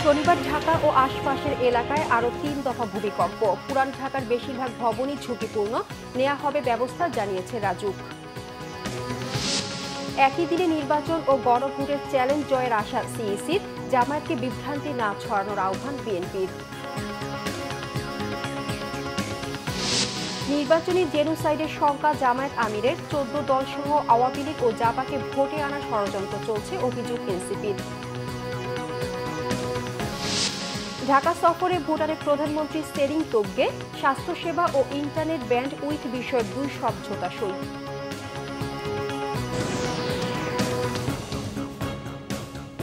শনিবার ঢাকা ও আশপাশের এলাকায় আরও ৩ দফা ভূমিকম্প। পুরান ঢাকার বেশিরভাগ ভবনই ঝুঁকিপূর্ণ, নেওয়া হবে ব্যবস্থা, জানিয়েছে রাজুক। একই দিনে নির্বাচন ও গণভোটের চ্যালেঞ্জ জয়ের আশা সিইসির, জামায়াতকে বিভ্রান্তি না ছড়ানোর আহ্বান বিএনপির। নির্বাচনী জেনোসাইডের শঙ্কা জামায়াত আমিরের, ১৪ দলসহ আওয়ামী লীগ ও জাপাকে ভোটে আনার ষড়যন্ত্র চলছে, অভিযোগ এনসিপির। ঢাকা সফরে ভুটানের প্রধানমন্ত্রী সেরিং তোবগে, স্বাস্থ্যসেবা ও ইন্টারনেট ব্যান্ড উইথ বিষয়ক ২ সমঝোতা সই।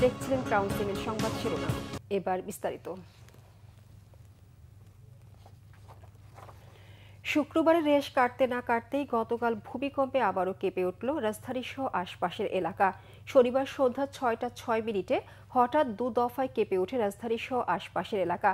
দেখছিলেন ক্রাউন টিভির সংবাদ শিরোনাম, এবার বিস্তারিত। শুক্রবারে রেশ কাটতে না কাটতেই গতকাল ভূমিকম্পে আবারও কেঁপে উঠল রাজধানী সহ আশপাশের এলাকা। শনিবার সন্ধ্যা ৬টা ৬ মিনিটে হঠাৎ ২ দফায় কেঁপে ওঠে রাজধানী সহ আশপাশের এলাকা।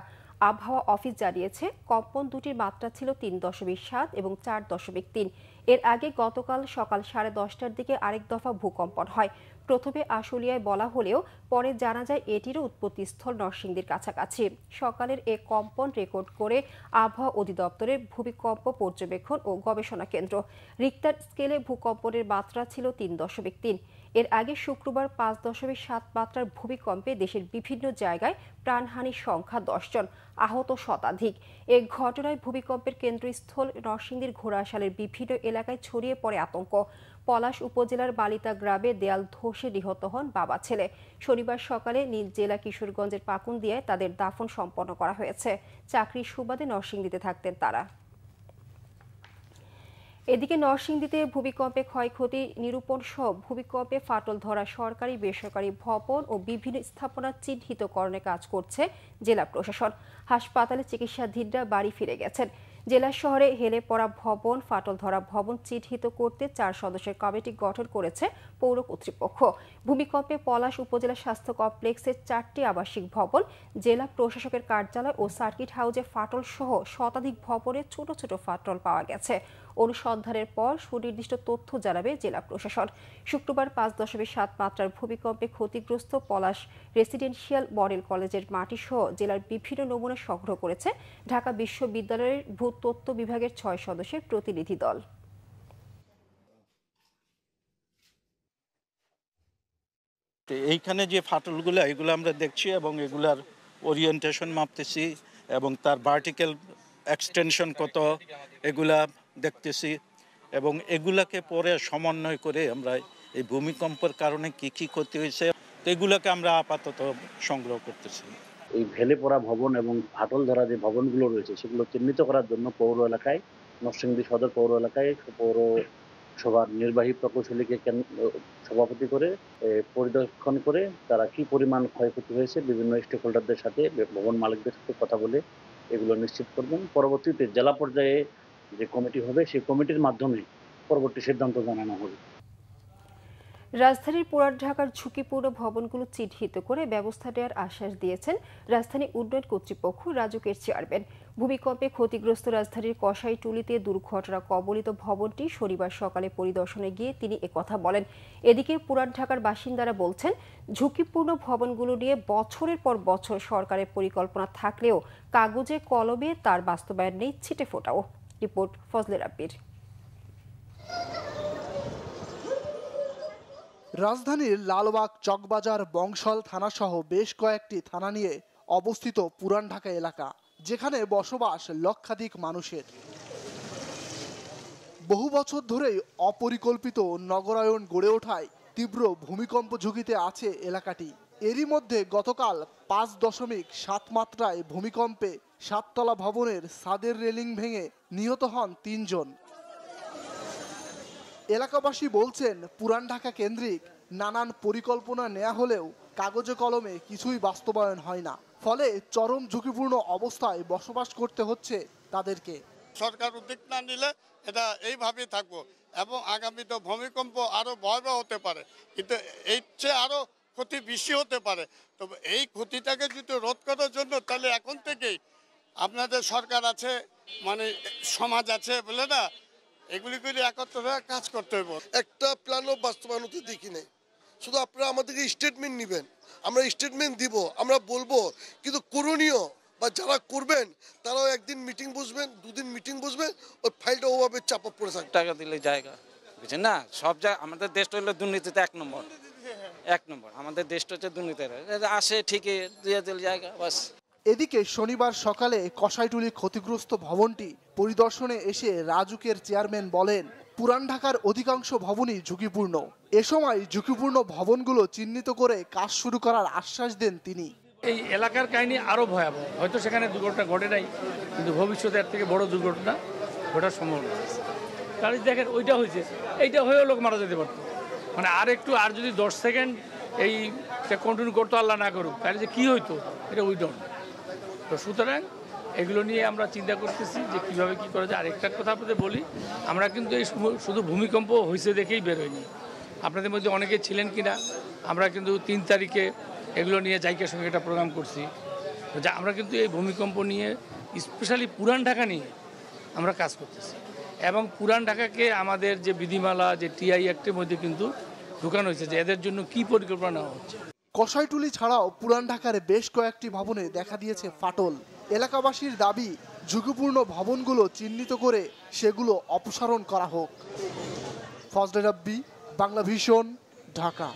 আবহাওয়া অফিস জানিয়েছে, কম্পন দুটির মাত্রা ছিল ৩.৭ এবং ৪.৩। এর আগে গতকাল সকাল 10:30টার দিকে আরেক দফা ভূকম্পন হয়। প্রথমে আশুলিয়ায় বলা হলেও পরে জানা যায় এটিরও উৎপত্তিস্থল নরসিংদীর কাছাকাছি। সকালের এ কম্পন রেকর্ড করে আবহাওয়া অধিদপ্তরের ভূমিকম্প পর্যবেক্ষণ ও গবেষণা কেন্দ্র। রিক্টার স্কেলে ভূকম্পনের মাত্রা ছিল ৩.৩। এর আগে শুক্রবার ৫.৭ মাত্রার ভূমিকম্পে দেশের বিভিন্ন জায়গায় প্রাণহানির সংখ্যা ১০ জন, আহত শতাধিক। এ ঘটনায় ভূমিকম্পের কেন্দ্রস্থল নরসিংদীর ঘোড়াশালের বিভিন্ন এলাকায় ছড়িয়ে পড়ে আতঙ্ক। পলাশ উপজেলার বালিতা গ্রামে দেয়াল ধসে নিহত হন বাবা ছেলে। শনিবার সকালে নিজ জেলা কিশোরগঞ্জের পাকুন্দিয়ায় তাদের দাফন সম্পন্ন করা হয়েছে। চাকরির সুবাদে নরসিংদীতে থাকতেন তারা। এদিকে নরসিংদীতে ভূমিকম্পে ক্ষয়ক্ষতি নিরূপণ সহ ভূমিকম্পে ফাটল ধরা সরকারি বেসরকারি ভবন ও বিভিন্ন স্থাপনা চিহ্নিতকরণে কাজ করছে জেলা প্রশাসন। হাসপাতালে চিকিৎসাধীনরা বাড়ি ফিরে গেছেন। জেলা শহরে হেলে পড়া ভবন, ফাটল ধরা ভবন চিহ্নিত করতে ৪ সদস্যের কমিটি গঠন করেছে পৌর কর্তৃপক্ষ। ভূমিকম্পে পলাশ উপজেলা স্বাস্থ্য কমপ্লেক্সের ৪টি আবাসিক ভবন, জেলা প্রশাসকের কার্যালয় ও সার্কিট হাউসে ফাটল সহ শতাধিক ভবনে ছোট ছোট ফাটল পাওয়া গেছে। অনুসন্ধানের পর সুনির্দিষ্ট তথ্য জানাবে জেলা প্রশাসন। শুক্রবার ৫.৭ মাত্রার ভূমিকম্পে ক্ষতিগ্রস্ত পলাশ রেসিডেন্সিয়াল মডেল কলেজের মাটি সহ জেলার বিভিন্ন নমুনা সংগ্রহ করেছে ঢাকা বিশ্ববিদ্যালয়ের ভূতত্ত্ব বিভাগের ৬ সদস্যের প্রতিনিধি দল। এইখানে যে ফাটলগুলো এগুলো আমরা দেখছি এবং এগুলার ওরিয়েন্টেশন মাপতেছি এবং তার ভার্টিক্যাল এক্সটেনশন কত এগুলা দেখতেছি এবং এগুলাকে পরে সমন্বয় করে আমরা এই ভূমিকম্পের কারণে কি কি ক্ষতি হয়েছে এগুলাকে আমরা আপাতত সংগ্রহ করতেছি। এই ভেলে পড়া ভবন এবং ফাটল ধরা যে ভবনগুলো রয়েছে সেগুলো চিহ্নিত করার জন্য পৌর এলাকায়, নরসিংদী সদর পৌর এলাকায় পৌরসভার নির্বাহী প্রকৌশলীকে সভাপতি করে পরিদর্শন করে তারা কি পরিমাণ ক্ষয়ক্ষতি হয়েছে বিভিন্ন স্টেক হোল্ডারদের সাথে, ভবন মালিকদের সাথে কথা বলে এগুলো নিশ্চিত করবেন। পরবর্তীতে জেলা পর্যায়ে যে কমিটি হবে সেই কমিটির মাধ্যমে পরবর্তী সিদ্ধান্ত জানানো হবে। রাজধানীর পুরান ঢাকার ঝুঁকিপূর্ণ ভবনগুলো চিহ্নিত করে ব্যবস্থা নেওয়ার আশ্বাস দিয়েছেন রাজধানী উন্নয়ন কর্তৃপক্ষ রাজুকের চেয়ারম্যান। ভূমিকম্পে ক্ষতিগ্রস্ত রাজধানীর কসাইটুলিতে দুর্ঘটনা কবলিত ভবনটি শনিবার সকালে পরিদর্শনে গিয়ে তিনি একথা বলেন। এদিকে পুরান ঢাকার বাসিন্দারা বলছেন, ঝুঁকিপূর্ণ ভবনগুলো নিয়ে বছরের পর বছর সরকারের পরিকল্পনা থাকলেও কাগজে কলমে তার বাস্তবায়ন নেই ছিটে ফোটাও। রিপোর্ট ফজলে রাব্বির। রাজধানীর লালবাগ, চকবাজার, বংশাল থানাসহ বেশ কয়েকটি থানা নিয়ে অবস্থিত পুরান ঢাকা এলাকা, যেখানে বসবাস লক্ষাধিক মানুষের। বহু বছর ধরেই অপরিকল্পিত নগরায়ন গড়ে ওঠায় তীব্র ভূমিকম্প ঝুঁকিতে আছে এলাকাটি। এরই মধ্যে গতকাল ৫.৭ মাত্রায় ভূমিকম্পে ৭তলা ভবনের ছাদের রেলিং ভেঙে নিহত হন ৩ জন। এলাকাবাসী বলছেন, পুরান ঢাকা কেন্দ্রিক নানান পরিকল্পনা নেওয়া হলেও কাগজে কলমে কিছুই বাস্তবায়ন হয় না, ফলে চরম ঝুঁকিপূর্ণ অবস্থায় বসবাস করতে হচ্ছে তাদেরকে। সরকার উদ্যোগ না নিলে এটা এইভাবেই থাকবো এবং আগামীতে ভূমিকম্প আরো ভয়াবহ হতে পারে, কিন্তু এর চেয়ে আরো ক্ষতি বেশি হতে পারে। তবে এই ক্ষতিটাকে যদি রোধ করার জন্য তাহলে এখন থেকেই আপনাদের সরকার আছে, মানে সমাজ আছে বলে না, এগুলি করে একত্র হয়ে কাজ করতে হবে। একটা প্ল্যানও বাস্তবায়ন হতে দেখি নাই। শুধু আপনারা আমাদেরকে স্টেটমেন্ট নেবেন, আমরা স্টেটমেন্ট দিব, আমরা বলবো, কিন্তু করণীয় বা যারা করবেন তারাও একদিন মিটিং বসবেন, দুদিন মিটিং বসবেন, ওই ফাইলটা ওভাবে চাপা পড়ে থাকবে। টাকা দিলে জায়গা বুঝছেন না, সব জায়গায় আমাদের দেশটা হলো দুর্নীতিতে এক নম্বর। আমাদের দেশটা হচ্ছে দুর্নীতির আসে ঠিকই দিয়ে দিলে জায়গা বাস। এদিকে শনিবার সকালে কসাইটুলি ক্ষতিগ্রস্ত ভবনটি পরিদর্শনে এসে রাজুকের চেয়ারম্যান বলেন, পুরান ঢাকার অধিকাংশ ভবনই ঝুঁকিপূর্ণ। এ সময় ঝুঁকিপূর্ণ ভবনগুলো চিহ্নিত করে কাজ শুরু করার আশ্বাস দেন তিনি। এই এলাকার কাহিনী আরও ভয়াবহ, হয়তো সেখানে দুর্ঘটনা ঘটে নাই, কিন্তু ভবিষ্যতে এর থেকে বড় দুর্ঘটনা ঘটার সম্ভাবনা আছে। কারণ দেখেন ওইটা হয়েছে, এইটা হয়েও লোক মারা যেতে পারতো, মানে আর যদি 10 সেকেন্ড এই কন্টিনিউ করতো, আল্লাহ না করুক, তাহলে যে কী হইতো এটা উই ডোন্ট। তো সুতরাং এগুলো নিয়ে আমরা চিন্তা করতেছি যে কীভাবে কী করা যায়। আরেকটা কথা আপনাদের বলি, আমরা কিন্তু এই শুধু ভূমিকম্প হয়েছে দেখেই বের হইনি। আপনাদের মধ্যে অনেকে ছিলেন কিনা, আমরা কিন্তু 3 তারিখে এগুলো নিয়ে জাইকার সঙ্গে একটা প্রোগ্রাম করছি। যা আমরা কিন্তু এই ভূমিকম্প নিয়ে স্পেশালি পুরান ঢাকা নিয়ে আমরা কাজ করতেছি, এবং পুরান ঢাকাকে আমাদের যে বিধিমালা, যে টিআই অ্যাক্টের মধ্যে কিন্তু ঢুকানো হয়েছে যে এদের জন্য কী পরিকল্পনা নেওয়া হচ্ছে। কসাইটুলি ছাড়াও পুরান ঢাকার বেশ কয়েকটি ভবনে দেখা দিয়েছে ফাটল। এলাকাবাসীর দাবি, ঝুঁকিপূর্ণ ভবনগুলো চিহ্নিত করে সেগুলো অপসারণ করা হোক। ফজলে রাব্বি, বাংলা ভিশন, ঢাকা।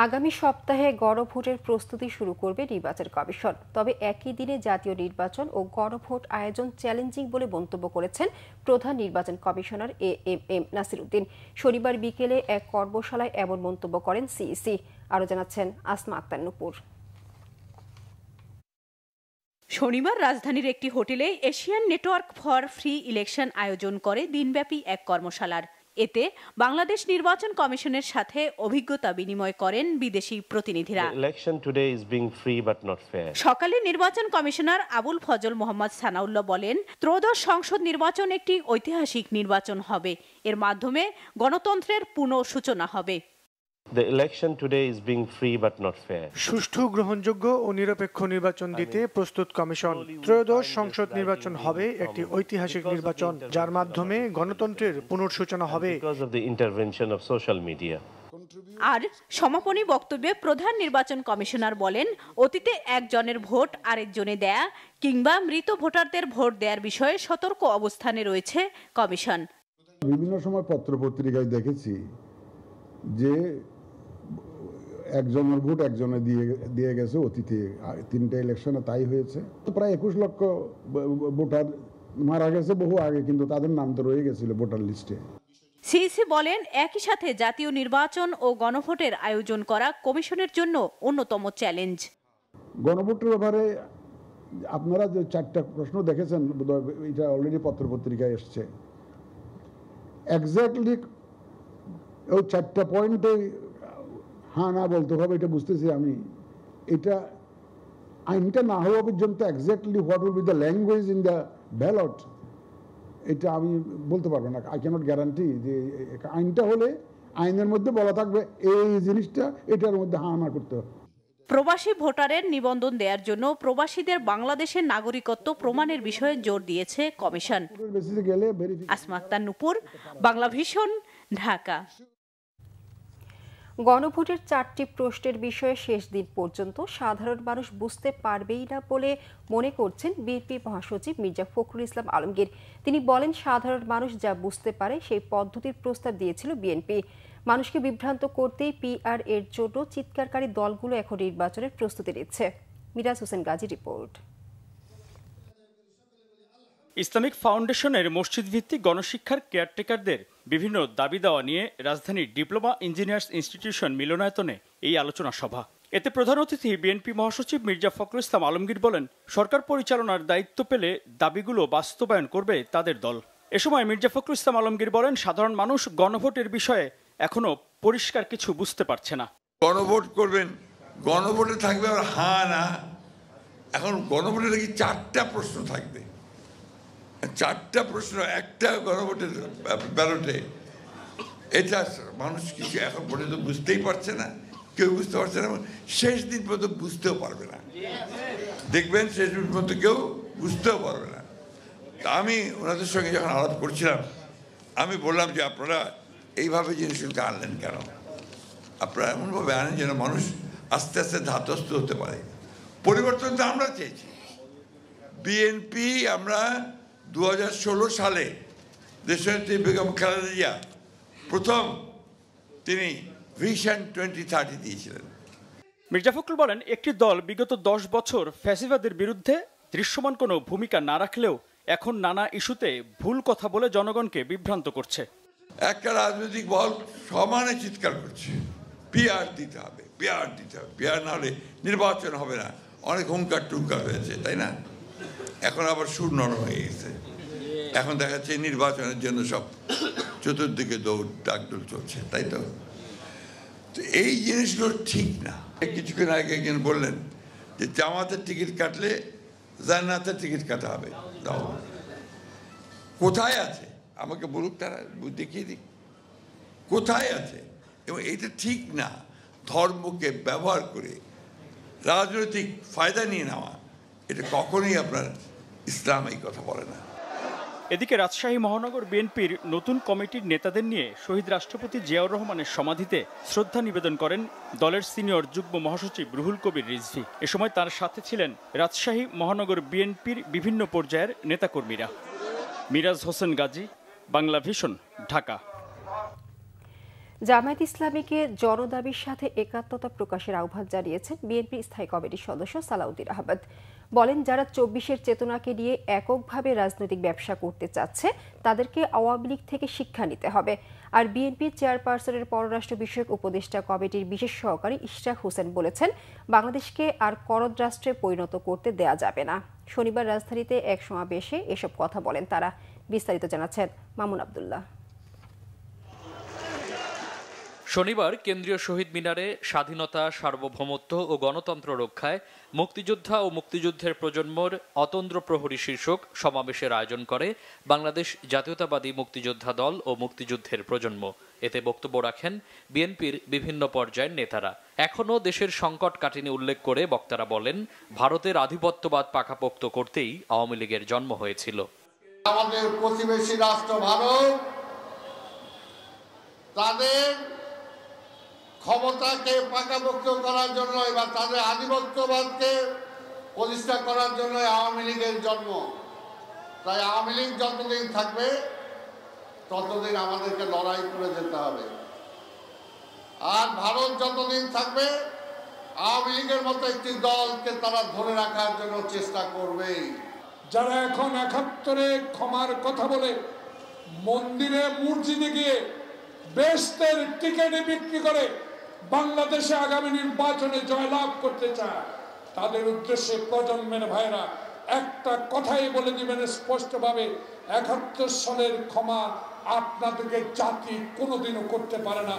আগামী সপ্তাহে গণভোটের প্রস্তুতি শুরু করবে নির্বাচন কমিশন। তবে একই দিনে জাতীয় নির্বাচন ও গণভোট আয়োজন চ্যালেঞ্জিং বলে মন্তব্য করেছেন প্রধান নির্বাচন কমিশনার এএমএম নাসির উদ্দিন। শনিবার বিকেলে এক কর্মশালায় এমন মন্তব্য করেন সিইসি। আরও জানাচ্ছেন আসমা আক্তার নূপুর। শনিবার রাজধানীর একটি হোটেলে Asian network for free election আয়োজন করে দিনব্যাপী এক কর্মশালার। এতে বাংলাদেশ নির্বাচন কমিশনের সাথে অভিজ্ঞতা বিনিময় করেন বিদেশি প্রতিনিধিরা। সকালে নির্বাচন কমিশনার আবুল ফজল মোহাম্মদ সানাউল্লাহ বলেন, ত্রয়োদশ সংসদ নির্বাচন একটি ঐতিহাসিক নির্বাচন হবে। এর মাধ্যমে গণতন্ত্রের পুনঃসূচনা হবে। The election today is being free but not fair. সুষ্ঠু, গ্রহণযোগ্য ও নিরপেক্ষ নির্বাচন দিতে প্রস্তুত কমিশন। ত্রয়োদশ সংসদ নির্বাচন হবে একটি ঐতিহাসিক নির্বাচন, যার মাধ্যমে গণতন্ত্রের পুনঃসূচনা হবে। Because of the intervention of social media. আর সমাপনী বক্তব্যে প্রধান নির্বাচন কমিশনার বলেন, অতীতে একজনের ভোট আরেকজনে দেয়া কিংবা মৃত ভোটারদের ভোট দেওয়ার বিষয়ে সতর্ক অবস্থানে রয়েছে কমিশন। বিভিন্ন সময় পত্রপত্রিকায় দেখেছি যে একজনের ভোট একজনে দিয়ে গেছে, অতীতে 3টা ইলেকশনে তাই হয়েছে। প্রায় 21 লক্ষ ভোটার মারা গেছে বহু আগে, কিন্তু তাদের নাম তো রয়ে গেছিল ভোটার লিস্টে। সিইসি বলেন, একই সাথে জাতীয় নির্বাচন ও গণভোটের আয়োজন করা কমিশনের জন্য অন্যতম চ্যালেঞ্জ। গণভোটের ব্যাপারে আপনারা যে 4টা প্রশ্ন দেখেছেন, এটা অলরেডি পত্রপত্রিকায় এসছে। এক্স্যাক্টলি ওই 4টা পয়েন্টে হ্যাঁ না বলতে হবে, এটা বুঝতেছি আমি। এটা আইনটা না হওয়া পর্যন্ত exactly what will be the language in the ballot, এটা আমি বলতে পারবো না। আই ক্যানট গ্যারান্টি যে আইনটা হলে আইনের মধ্যে বলা থাকবে এই জিনিসটা, এটার মধ্যে হ্যাঁ না করতে হবে। প্রবাসী ভোটারের নিবন্ধন দেওয়ার জন্য প্রবাসীদের বাংলাদেশের নাগরিকত্ব প্রমাণের বিষয়ে জোর দিয়েছে কমিশন। আসমা আক্তার নূপুর, বাংলা ভিশন, ঢাকা। গণভোটের 4টি প্রশ্নের বিষয়ে শেষ দিন পর্যন্ত সাধারণ মানুষ বুঝতে পারবেই না বলে মনে করছেন বিএনপি মহাসচিব মির্জা ফখরুল ইসলাম আলমগীর। তিনি বলেন, সাধারণ মানুষ যা বুঝতে পারে সেই পদ্ধতির প্রস্তাব দিয়েছিল বিএনপি। মানুষকে বিভ্রান্ত করতেই পিআর এর জন্য চিৎকারকারী দলগুলো এখন নির্বাচনের প্রস্তুতি নিচ্ছে। মিরাজ হোসেন গাজী রিপোর্ট। ইসলামিক ফাউন্ডেশনের মসজিদ ভিত্তিক গণশিক্ষার কেয়ারটেকারদের বিভিন্ন দাবি দেওয়া নিয়ে রাজধানীর ডিপ্লোমা ইঞ্জিনিয়ার্স ইনস্টিটিউশন মিলনায়তনে এই আলোচনা সভা। এতে প্রধান অতিথি বিএনপি মহাসচিব মির্জা ফখরুল ইসলাম আলমগীর বলেন, সরকার পরিচালনার দায়িত্ব পেলে দাবিগুলো বাস্তবায়ন করবে তাদের দল। এ সময় মির্জা ফখরুল ইসলাম আলমগীর বলেন, সাধারণ মানুষ গণভোটের বিষয়ে এখনো পরিষ্কার কিছু বুঝতে পারছে না। গণভোট করবেন, গণভোটে থাকবে আর হ্যাঁ না। এখন গণভোটে নাকি 4টা প্রশ্ন থাকবে, 4টা প্রশ্ন একটা গণভোটের ব্যালটে। এটা মানুষ কিছু এখন পর্যন্ত বুঝতেই পারছে না, কেউ বুঝতে পারছে না, শেষ দিন পর্যন্ত বুঝতেও পারবে না। দেখবেন শেষ দিন পর্যন্ত কেউ বুঝতেও পারবে না। তা আমি ওনাদের সঙ্গে যখন আলাপ করছিলাম, আমি বললাম যে আপনারা এইভাবে জিনিসগুলোকে আনলেন কেন? আপনারা এমনভাবে আনেন যেন মানুষ আস্তে আস্তে ধাতস্থ হতে পারে। পরিবর্তন তো আমরা চেয়েছি। বিএনপি আমরা 2016 সালে দেশনেত্রী বেগম খালেদা জিয়া প্রথম তিনি ভিশন 2030 দিয়েছিলেন। মির্জা ফখরুল বলেন, একটি দল বিগত 10 বছর ফ্যাসিবাদের বিরুদ্ধে দৃশ্যমান কোনো ভূমিকা না রাখলেও এখন নানা ইস্যুতে ভুল কথা বলে জনগণকে বিভ্রান্ত করছে। একটা রাজনৈতিক বল সমানে চিৎকার করছে পিআর দিতে হবে, পিআর দিতে হবে, পিআর না হলে নির্বাচন হবে না। অনেক হুঙ্কার টুঙ্কার হয়েছে, তাই না? এখন আবার সুর নরম হয়ে গেছে। এখন দেখা যাচ্ছে নির্বাচনের জন্য সব চতুর্দিকে দৌড় ডাকডোল চলছে, তাই তো? তো এই জিনিসগুলো ঠিক না। কিছুক্ষণ আগে একজন বললেন যে জামাতের টিকিট কাটলে জান্নাতের টিকিট কাটা হবে। দাও, কোথায় আছে আমাকে বলুক, তারা দেখিয়ে দিক কোথায় আছে। এবং এটা ঠিক না, ধর্মকে ব্যবহার করে রাজনৈতিক ফায়দা নিয়ে নেওয়া, এটা কখনোই আপনার ইসলাম এই কথা বলে না। এদিকে রাজশাহী মহানগর বিএনপির নতুন কমিটির নেতাদের নিয়ে শহীদ রাষ্ট্রপতি জিয়াউর রহমানের সমাধিতে শ্রদ্ধা নিবেদন করেন দলের সিনিয়র যুগ্ম মহাসচিব রুহুল কবির রিজভী। এ সময় তার সাথে ছিলেন রাজশাহী মহানগর বিএনপির বিভিন্ন পর্যায়ের নেতাকর্মীরা। মিরাজ হোসেন গাজী, বাংলা ভিশন, ঢাকা। জামায়াত ইসলামীকে জনদাবির সাথে একাত্মতা প্রকাশের আহ্বান জানিয়েছেন বিএনপি স্থায়ী কমিটির সদস্য সালাউদ্দিন আহমেদ। বলেন, যারা 24-এর চেতনাকে নিয়ে এককভাবে রাজনৈতিক ব্যবসা করতে চাচ্ছে তাদেরকে আওয়ামী লীগ থেকে শিক্ষা নিতে হবে। আর বিএনপি চেয়ারপারসনের পররাষ্ট্র বিষয়ক উপদেষ্টা কমিটির বিশেষ সহকারী ইশরাক হোসেন বলেছেন, বাংলাদেশকে আর করদ রাষ্ট্রে পরিণত করতে দেয়া যাবে না। শনিবার রাজধানীতে এক সমাবেশে এসব কথা বলেন তারা। বিস্তারিত জানাচ্ছেন মামুন আব্দুল্লাহ। শনিবার কেন্দ্রীয় শহীদ মিনারে স্বাধীনতা, সার্বভৌমত্ব ও গণতন্ত্র রক্ষায় মুক্তিযোদ্ধা ও মুক্তিযুদ্ধের প্রজন্মর অতন্দ্র প্রহরী শীর্ষক সমাবেশের আয়োজন করে বাংলাদেশ জাতীয়তাবাদী মুক্তিযোদ্ধা দল ও মুক্তিযুদ্ধের প্রজন্ম। এতে বক্তব্য রাখেন বিএনপির বিভিন্ন পর্যায়ের নেতারা। এখনও দেশের সংকট কাটেনি উল্লেখ করে বক্তারা বলেন, ভারতের আধিপত্যবাদ পাকাপোক্ত করতেই আওয়ামী লীগের জন্ম হয়েছিল। আমাদের প্রতিবেশী রাষ্ট্র ভারত তাদের ক্ষমতাকে পাকাপোক্ত করার জন্য বা তাদের আধিপত্যবাদকে প্রতিষ্ঠা করার জন্য আওয়ামী লীগের জন্ম। তাই আওয়ামী লীগ যতদিন থাকবে ততদিন আমাদেরকে লড়াই করে যেতে হবে। আর ভারত যতদিন থাকবে আওয়ামী লীগের মতো একটি দলকে তারা ধরে রাখার জন্য চেষ্টা করবে। যারা এখন 71-এ ক্ষমার কথা বলে মন্দিরে মসজিদে গিয়ে বেহেশতের টিকিট বিক্রি করে বাংলাদেশে আগামী নির্বাচনে জয়লাভ করতে চায়, তাদের উদ্দেশ্যে প্রজন্মের ভাইরা একটা কথাই বলে দিবেন স্পষ্টভাবে, 71 সালের ক্ষমা আপনাদেরকে জাতি কোনোদিনও করতে পারে না।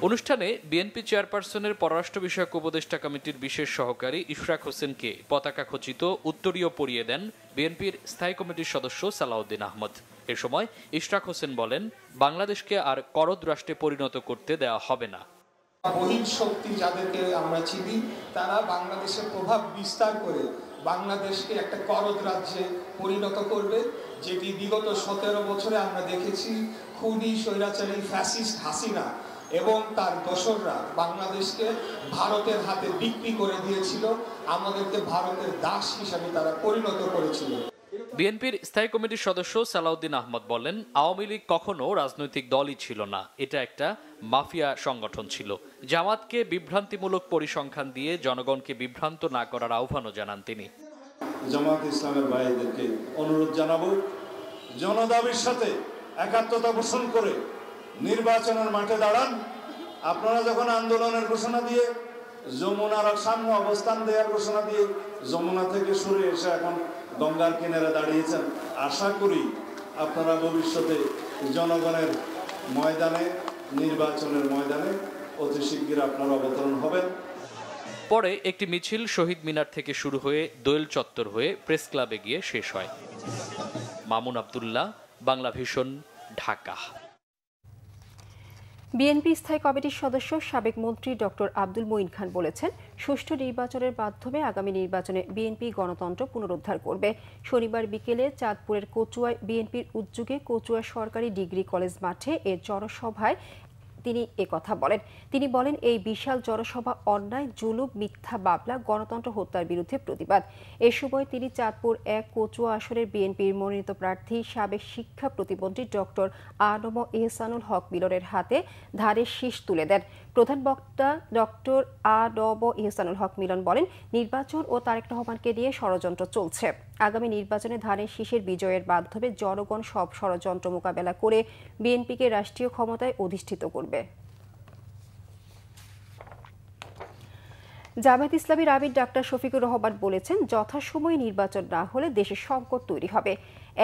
অনুষ্ঠানে বিএনপি চেয়ারপারসনের পররাষ্ট্র বিষয়ক উপদেষ্টা কমিটির বিশেষ সহকারী ইশরাক হোসেনকে পতাকা খচিত উত্তরীয় পরিয়ে দেন বিএনপির স্থায়ী কমিটির সদস্য সালাউদ্দিন আহমদ। এ সময় ইশরাক হোসেন বলেন, বাংলাদেশকে আর করদ রাষ্ট্রে পরিণত করতে দেওয়া হবে না। বহিঃশক্তি যাদেরকে আমরা চিনি তারা বাংলাদেশে প্রভাব বিস্তার করে বাংলাদেশকে একটা করদ রাজ্যে পরিণত করবে, যেটি বিগত 17 বছরে আমরা দেখেছি খুনি স্বৈরাচারী ফ্যাসিস্ট হাসিনা এবং তার দোসররা বাংলাদেশকে ভারতের হাতে বিক্রি করে দিয়েছিল, আমাদেরকে ভারতের দাস হিসাবে তারা পরিণত করেছিল। বিএনপির স্থায়ী কমিটির সদস্য সালাউদ্দিন আহমদ বলেন, আওয়ামী লীগ কখনো রাজনৈতিক দলই ছিল না, এটা একটা মাফিয়া সংগঠন ছিল। জামাতকে বিভ্রান্তিমূলক পরিসংখ্যান দিয়ে জনগণকে বিভ্রান্ত না করার আহ্বানও জানান তিনি। জামাত ইসলামের ভাইদেরকে অনুরোধ জানাবো, জনদাবির সাথে একাত্মতা পোষণ করে নির্বাচনের মাঠে দাঁড়ান। আপনারা যখন আন্দোলনের ঘোষণা দিয়ে যমুনার সামনে অবস্থান দেওয়ার ঘোষণা দিয়ে যমুনা থেকে সরে এসে এখন গঙ্গার কিনারে দাঁড়িয়েছেন, আশা করি আপনারা ভবিষ্যতে জনগণের ময়দানে, নির্বাচনের ময়দানে অতি শীঘ্র আপনারা অবতরণ হবেন। পরে একটি মিছিল শহীদ মিনার থেকে শুরু হয়ে দোয়েল চত্বর হয়ে প্রেস ক্লাবে গিয়ে শেষ হয়। মামুন আব্দুল্লাহ, বাংলা ভিশন, ঢাকা। বিএনপি স্থায়ী কমিটির সদস্য সাবেক মন্ত্রী ডক্টর আব্দুল মঈন খান বলেছেন, সুষ্ঠু নির্বাচনের মাধ্যমে আগামী নির্বাচনে বিএনপি গণতন্ত্র পুনরুদ্ধার করবে। শনিবার বিকেলে চাঁদপুরের কচুয়ায় বিএনপির উদ্যোগে কচুয়া সরকারি ডিগ্রি কলেজ মাঠে এ জনসভায় তিনি একথা বলেন। তিনি বলেন, এই বিশাল জনসভা অন্যায়, জুলুম, মিথ্যা মামলা, গণতন্ত্র হত্যার বিরুদ্ধে প্রতিবাদ। এ সময় তিনি চাঁদপুর ১ কচুয়া আসনের বিএনপির মনোনীত প্রার্থী সাবেক শিক্ষা প্রতিমন্ত্রী ডক্টর আ.ন.ম এহসানুল হক মিলনের হাতে ধানের শীষ তুলে দেন। প্রধান বক্তা ডক্টর আ.ন.ম এহসানুল হক মিলন বলেন, নির্বাচন ও তারেক রহমানকে নিয়ে ষড়যন্ত্র চলছে। আগামী নির্বাচনে ধানের শীষের বিজয়ের মাধ্যমে জনগণ সব ষড়যন্ত্র মোকাবেলা করে বিএনপিকে রাষ্ট্রীয় ক্ষমতায় অধিষ্ঠিত করবে। জামায়াত ইসলামীর আমির ডাক্তার শফিকুর রহমান বলেছেন, যথাসময়ে নির্বাচন না হলে দেশে সংকট তৈরি হবে।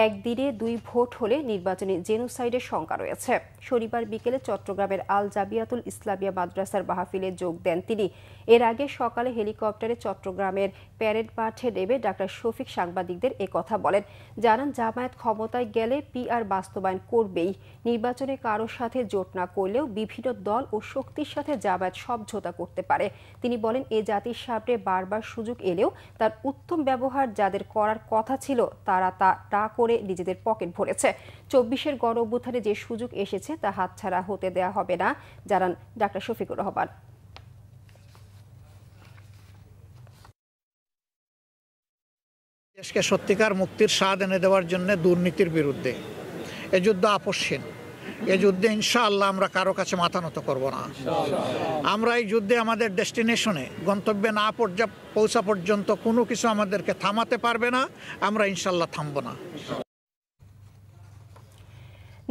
একদিনে 2 ভোট হলে নির্বাচনে জেনোসাইডের শঙ্কা রয়েছে। শনিবার বিকেলে চট্টগ্রামের আল জাবিয়াতুল ইসলামিয়া মাদ্রাসার মাহফিলে যোগ দেন তিনি। এর আগে সকালে হেলিকপ্টারে চট্টগ্রামের প্যারেড মাঠে নেমে ডাক্তার শফিক সাংবাদিকদের একথা বলেন। জানান, জামায়াত ক্ষমতায় গেলে পিআর বাস্তবায়ন করবেই। নির্বাচনে কারোর সাথে জোট না করলেও বিভিন্ন দল ও শক্তির সাথে জামায়াত সমঝোতা করতে পারে। তিনি বলেন, এ জাতির সামনে বারবার সুযোগ এলেও তার উত্তম ব্যবহার যাদের করার কথা ছিল তারা তা না করে নিজেদের পকেট ভরেছে। 24-এর গণ অভ্যুত্থানে যে সুযোগ এসেছে তা হাতছাড়া হতে দেয়া হবে না, জানান ডাক্তার শফিকুর রহমান। দেশকে সত্যিকার মুক্তির স্বাদ এনে দেওয়ার জন্য দুর্নীতির বিরুদ্ধে এ যুদ্ধ আপসহীন। এই যুদ্ধে ইনশাআল্লাহ আমরা কারো কাছে মাথা নত করব না। আমরা এই যুদ্ধে আমাদের ডেস্টিনেশনে গন্তব্যে না পৌঁছা পর্যন্ত কোনো কিছু আমাদেরকে থামাতে পারবে না। আমরা ইনশাআল্লাহ থামব না।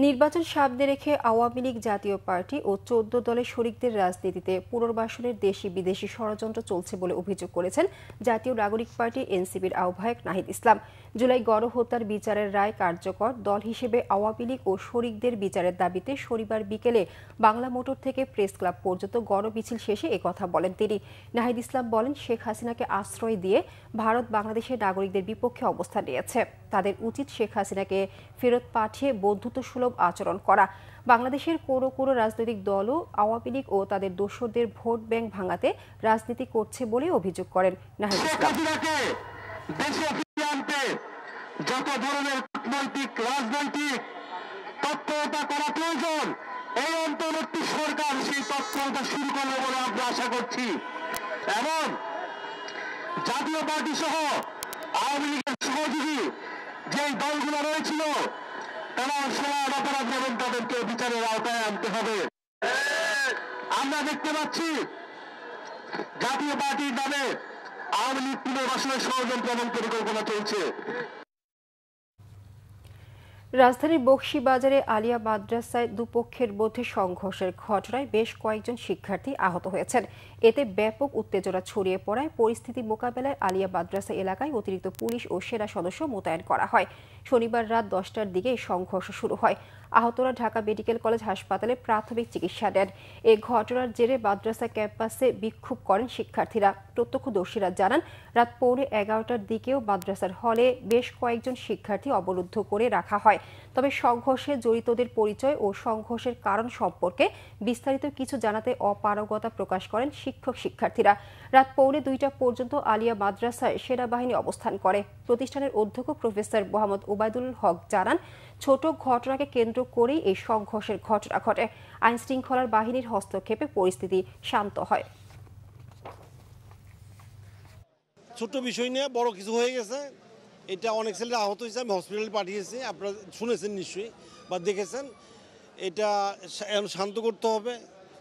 নির্বাচন সামনে রেখে আওয়ামী লীগ জাতীয় পার্টি ও 14 দলের শরিকদের রাজনীতিতে পুনর্বাসনের দেশি বিদেশি ষড়যন্ত্র চলছে বলে অভিযোগ করেছেন জাতীয় নাগরিক পার্টি এনসিপির আহ্বায়ক নাহিদ ইসলাম। জুলাই গণহত্যার বিচারের রায় কার্যকর দল হিসেবে আওয়ামী লীগ ও শরিকদের বিচারের দাবিতে শনিবার বিকেলে বাংলা মোটর থেকে প্রেস ক্লাব পর্যন্ত গণমিছিল শেষে একথা বলেন তিনি। নাহিদ ইসলাম বলেন, শেখ হাসিনাকে আশ্রয় দিয়ে ভারত বাংলাদেশের নাগরিকদের বিপক্ষে অবস্থান নিয়েছে। তাদের উচিত শেখ হাসিনাকে ফেরত পাঠিয়ে বন্ধুত্বসুলভ আচরণ করা। বাংলাদেশের কোনো রাজনৈতিক দলও আওয়ামী লীগ ও তাদের দোসরদের ভোট ব্যাংক ভাঙাতে রাজনীতি করছে বলে অভিযোগ করেন নাহিদ ইসলাম। যত ধরনের কূটনৈতিক রাজনৈতিক তৎপরতা করা প্রয়োজন, এই অন্তর্বর্তী সরকার সেই তৎপরতা শুরু করবে বলে আমরা আশা করছি। এবং জাতীয় পার্টি সহ আওয়ামী লীগের সহযোগী যে দলগুলো রয়েছিল তারা সমান অপরাধ এবং তাদেরকে বিচারের আওতায় আনতে হবে। আমরা দেখতে পাচ্ছি জাতীয় পার্টির নামে আওয়ামী লীগ পুনর্বাসনের ষড়যন্ত্র এবং পরিকল্পনা চলছে। রাজধানীর বকশীবাজারে আলিয়া মাদ্রাসায় দুপক্ষের মধ্যে সংঘর্ষের ঘটনায় বেশ কয়েকজন শিক্ষার্থী আহত হয়েছেন। এতে ব্যাপক উত্তেজনা ছড়িয়ে পড়ায় পরিস্থিতি মোকাবেলায় আলিয়া মাদ্রাসা এলাকায় অতিরিক্ত পুলিশ ও সেনা সদস্য মোতায়েন করা হয়। শনিবার রাত 10টার দিকে এই সংঘর্ষ শুরু হয়। আহতরা ঢাকা মেডিকেল কলেজ হাসপাতালে প্রাথমিক চিকিৎসা নেন। এই ঘটনার জেরে মাদ্রাসা ক্যাম্পাসে বিক্ষোভ করেন শিক্ষার্থীরা। প্রত্যক্ষদর্শীরা জানান, রাত 11:15টার দিকেও মাদ্রাসার হলে বেশ কয়েকজন শিক্ষার্থী অবরুদ্ধ করে রাখা হয়। তবে সংঘর্ষে জড়িতদের পরিচয় ও সংঘর্ষের কারণ সম্পর্কে বিস্তারিত কিছু জানাতে অপারগতা প্রকাশ করেন শিক্ষার্থীরা। রাত 1:45টা পর্যন্ত আলিয়া মাদ্রাসায় সেনাবাহিনী অবস্থান করে। প্রতিষ্ঠানের অধ্যক্ষ প্রফেসর মোহাম্মদ ওবায়দুল হক জানান, ছোট ঘটনাকে কেন্দ্র করেই এই সংঘর্ষের ঘটনা ঘটে। আইন শৃঙ্খলার বাহিনীর হস্তক্ষেপে পরিস্থিতি শান্ত হয়। ছোট বিষয় নিয়ে বড় কিছু হয়ে গেছে। এটা অনেক ছেলেরা আহত হয়েছে, আমি হসপিটালে পাঠিয়েছি, আপনারা শুনেছেন নিশ্চয়ই বা দেখেছেন। এটা শান্ত করতে হবে,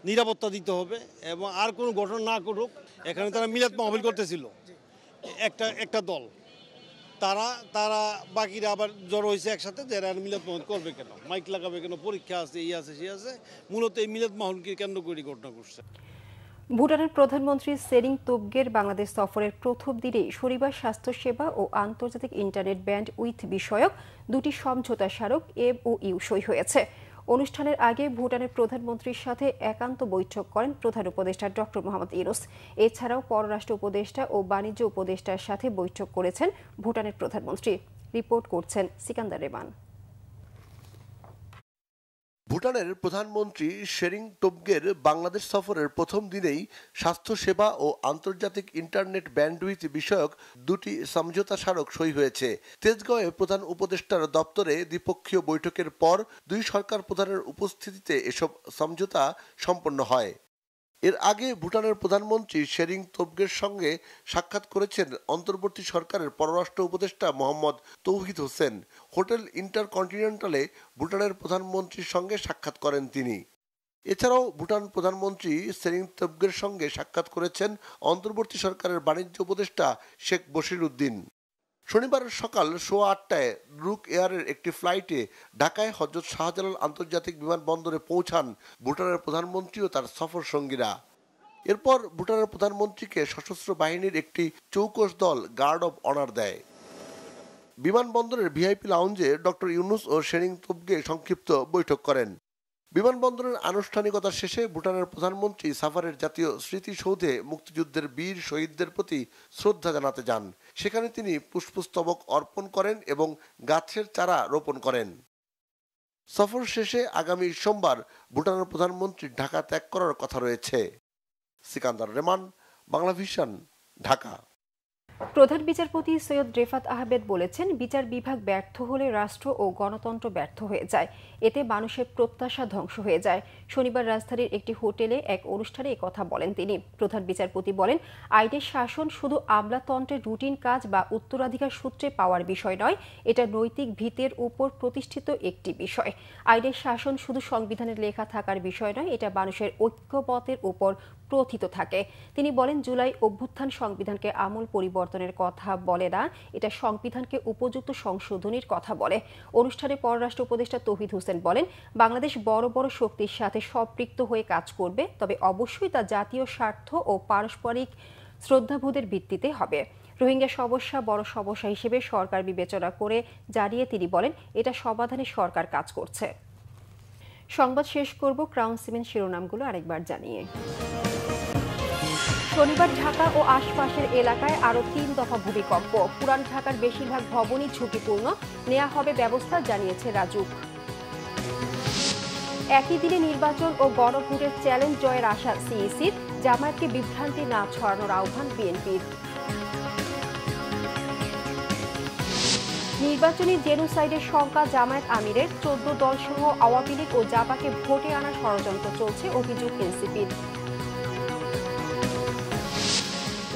নিরাপত্তা দিতে হবে এবং আর কোনো ঘটনা না করুক। এখানে তারা মিলাদ মাহফিল করতেছিল একটা দল, তারা বাকিরা আবার জড়ো হয়েছে একসাথে, যারা মিলাদ মাহফিল করবে কেন, মাইক লাগাবে কেন, পরীক্ষা আছে, এই আছে সে আছে, মূলত এই মিলাদ মাহফিলকে কেন্দ্র করে ঘটনা ঘটছে। ভুটানের প্রধানমন্ত্রী সেরিং তোবগের বাংলাদেশ সফরের প্রথম দিনে শনিবার স্বাস্থ্যসেবা ও আন্তর্জাতিক ইন্টারনেট ব্যান্ড উইথ বিষয়ক 2টি সমঝোতা স্মারক MOU সই হয়েছে। অনুষ্ঠানের আগে ভুটানের প্রধানমন্ত্রীর সাথে একান্ত বৈঠক করেন প্রধান উপদেষ্টা ডক্টর মোহাম্মদ ইউনূস। এছাড়াও পররাষ্ট্র উপদেষ্টা ও বাণিজ্য উপদেষ্টার সাথে বৈঠক করেছেন ভুটানের প্রধানমন্ত্রী। রিপোর্ট করছেন সিকান্দার রেমান। ভুটানের প্রধানমন্ত্রী শেরিং তোবগের বাংলাদেশ সফরের প্রথম দিনেই স্বাস্থ্যসেবা ও আন্তর্জাতিক ইন্টারনেট ব্যান্ডউইথ বিষয়ক দুটি সমঝোতা স্মারক সই হয়েছে। তেজগাঁওয়ে প্রধান উপদেষ্টার দপ্তরে দ্বিপক্ষীয় বৈঠকের পর দুই সরকার প্রধানের উপস্থিতিতে এসব সমঝোতা সম্পন্ন হয়। এর আগে ভুটানের প্রধানমন্ত্রী শেরিং তোবগের সঙ্গে সাক্ষাৎ করেছেন অন্তর্বর্তী সরকারের পররাষ্ট্র উপদেষ্টা মোহাম্মদ তৌহিদ হোসেন। হোটেল ইন্টারকন্টিনেন্টালে ভুটানের প্রধানমন্ত্রীর সঙ্গে সাক্ষাৎ করেন তিনি। এছাড়াও ভুটান প্রধানমন্ত্রী শেরিং তোবগের সঙ্গে সাক্ষাৎ করেছেন অন্তর্বর্তী সরকারের বাণিজ্য উপদেষ্টা শেখ বশির উদ্দিন। শনিবার সকাল 8:15টায় ব্রুক এয়ারের একটি ফ্লাইটে ঢাকায় হযরত শাহজালাল আন্তর্জাতিক বিমানবন্দরে পৌঁছান ভুটানের প্রধানমন্ত্রী ও তার সফর সঙ্গীরা। এরপর ভুটানের প্রধানমন্ত্রীকে সশস্ত্র বাহিনীর একটি চৌকস দল গার্ড অব অনার দেয়। বিমানবন্দরের ভিআইপি লাউঞ্জে ডক্টর ইউনুস ও শেরিং তোবগে সংক্ষিপ্ত বৈঠক করেন। বিমানবন্দরের আনুষ্ঠানিকতা শেষে ভুটানের প্রধানমন্ত্রী সাভারের জাতীয় স্মৃতিসৌধে মুক্তিযুদ্ধের বীর শহীদদের প্রতি শ্রদ্ধা জানাতে যান। সেখানে তিনি পুষ্পস্তবক অর্পণ করেন এবং গাছের চারা রোপণ করেন। সফর শেষে আগামী সোমবার ভুটানের প্রধানমন্ত্রী ঢাকা ত্যাগ করার কথা রয়েছে। সিকান্দার রেমান, বাংলা ভিশন, ঢাকা। প্রধান বিচারপতি সৈয়দ রেফাত আহমেদ বলেছেন, বিচার বিভাগ ব্যর্থ হলে রাষ্ট্র ও গণতন্ত্র ব্যর্থ হয়ে যায়, এতে মানুষের প্রত্যাশা ধ্বংস হয়ে যায়। শনিবার রাজধানীর একটি হোটেলে এক অনুষ্ঠানে একথা বলেন তিনি। প্রধান বিচারপতি বলেন, আইনের শাসন শুধু আমলাতন্ত্রের রুটিন কাজ বা উত্তরাধিকার সূত্রে পাওয়ার বিষয় নয়, এটা নৈতিক ভিতের উপর প্রতিষ্ঠিত একটি বিষয়। আইনের শাসন শুধু সংবিধানের লেখা থাকার বিষয় নয়, এটা মানুষের ঐক্যমতের উপর প্রথিত থাকে। তিনি বলেন, জুলাই অভ্যুত্থান সংবিধানকে আমূল পরিবর্তনের কথা বলে না, এটা সংবিধানকে উপযুক্ত সংশোধনীর কথা বলে। অনুষ্ঠানে পররাষ্ট্র উপদেষ্টা তৌহিদ হোসেন বলেন, বাংলাদেশ বড় বড় শক্তির সাথে সম্পৃক্ত হয়ে কাজ করবে, তবে অবশ্যই তা জাতীয় স্বার্থ ও পারস্পরিক শ্রদ্ধাবোধের ভিত্তিতে হবে। রোহিঙ্গা সমস্যা বড় সমস্যা হিসেবে সরকার বিবেচনা করে জানিয়ে তিনি বলেন, এটা সমাধানে সরকার কাজ করছে। সংবাদ শেষ করব ক্রাউন সিমেন্ট শিরোনামগুলো আরেকবার জানিয়ে। শনিবার ঢাকা ও আশপাশের এলাকায় আরও 3 দফা ভূমিকম্প। পুরান ঢাকার বেশিরভাগ ভবনই ঝুঁকিপূর্ণ, নেওয়া হবে ব্যবস্থা, জানিয়েছে রাজুক। একই দিনে নির্বাচন ও গণভোটের চ্যালেঞ্জ জয়ের আশা সিইসির, জামায়াতকে বিভ্রান্তি না ছড়ানোর আহ্বান বিএনপির। নির্বাচনী জেনোসাইডের শঙ্কা জামায়াত আমিরের, 14 দলসহ আওয়ামী লীগ ও জাপাকে ভোটে আনার ষড়যন্ত্র চলছে, অভিযোগ এনসিপির।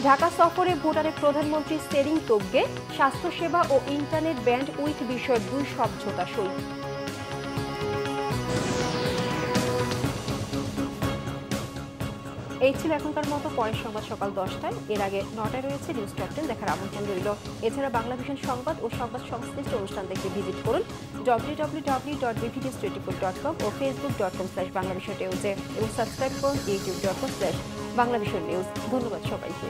ঢাকা সফরে ভুটানের প্রধানমন্ত্রী শেরিং তোবগে, স্বাস্থ্যসেবা ও ইন্টারনেট ব্যান্ড উইথ বিষয়ে 2 সমঝোতা সই। এই ছিল এখনকার মতো, পরের সংবাদ সকাল 10টায়। এর আগে 9টায় রয়েছে নিউজ টপ 10 দেখার আমন্ত্রণ রইল। এছাড়া বাংলা ভিশন সংবাদ ও সংবাদ সংশ্লিষ্ট অনুষ্ঠান দেখতে ভিজিট করুন www.bvtnews24.com ও facebook.com/banglavishnewsে এবং সাবস্ক্রাইব করুন youtube.com/banglavision news। ধন্যবাদ সবাইকে।